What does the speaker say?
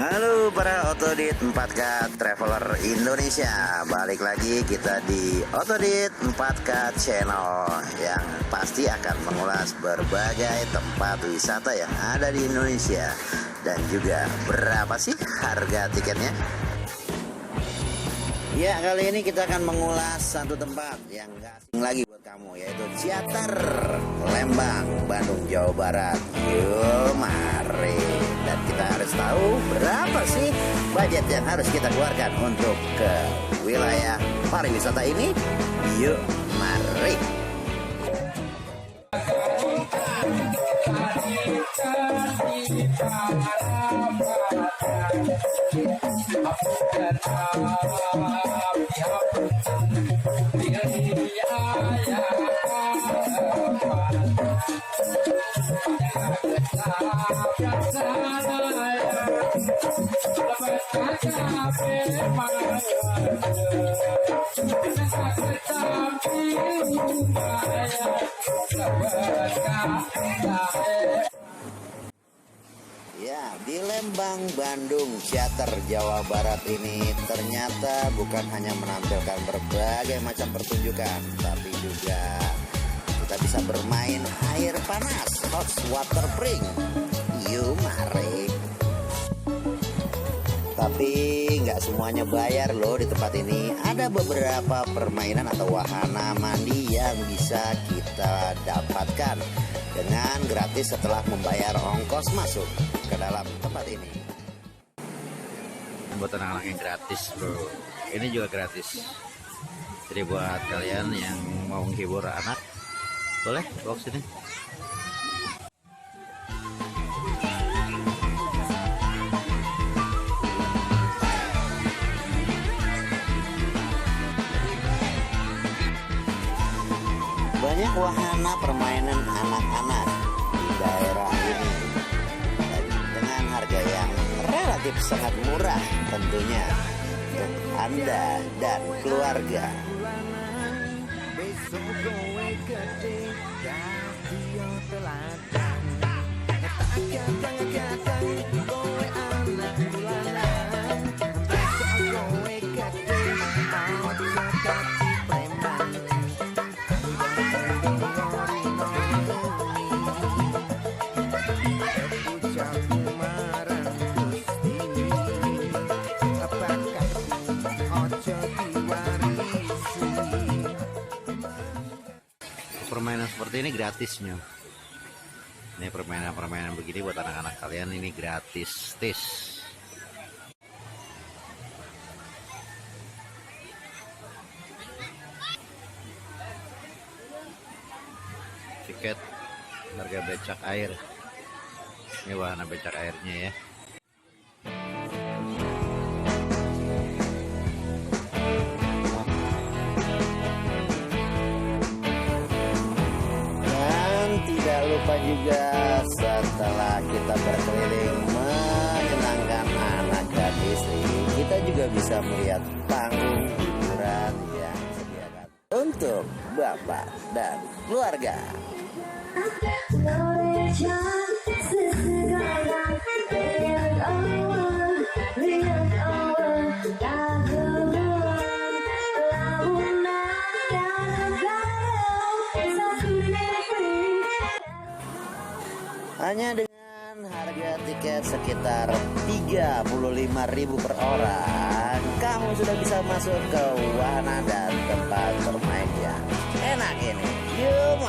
Halo para Otodit 4K Traveler Indonesia, balik lagi kita di Otodit 4K Channel yang pasti akan mengulas berbagai tempat wisata yang ada di Indonesia dan juga berapa sih harga tiketnya. Ya, kali ini kita akan mengulas satu tempat yang gak asing lagi buat kamu, yaitu Ciater, Lembang, Bandung, Jawa Barat. Yuk mari, dan kita harus tahu berapa sih budget yang harus kita keluarkan untuk ke wilayah pariwisata ini. Yuk mari. Ya, di Lembang, Bandung, Ciater, Jawa Barat ini ternyata bukan hanya menampilkan berbagai macam pertunjukan, tapi juga kita bisa bermain air panas, hot water spring. Yuk mari. Tapi nggak semuanya bayar loh di tempat ini. Ada beberapa permainan atau wahana mandi yang bisa kita dapatkan dengan gratis setelah membayar ongkos masuk ke dalam tempat ini. Buat anak-anak yang gratis bro, ini juga gratis. Jadi buat kalian yang mau menghibur anak, boleh bawa ke sini. Banyak wahana permainan anak-anak di daerah ini dengan harga yang relatif sangat murah tentunya untuk Anda dan keluarga. Permainan seperti ini gratisnya. Ini permainan-permainan begini buat anak-anak kalian ini gratis. Tiket harga becak air. Ini wahana becak airnya ya. Tidak lupa juga setelah kita berkeliling menyenangkan anak gadis ini, kita juga bisa melihat panggung hiburan yang disediakan untuk bapak dan keluarga. Hanya dengan harga tiket sekitar 35.000 per orang, kamu sudah bisa masuk ke wahana dan tempat bermain yang enak ini. Yuk,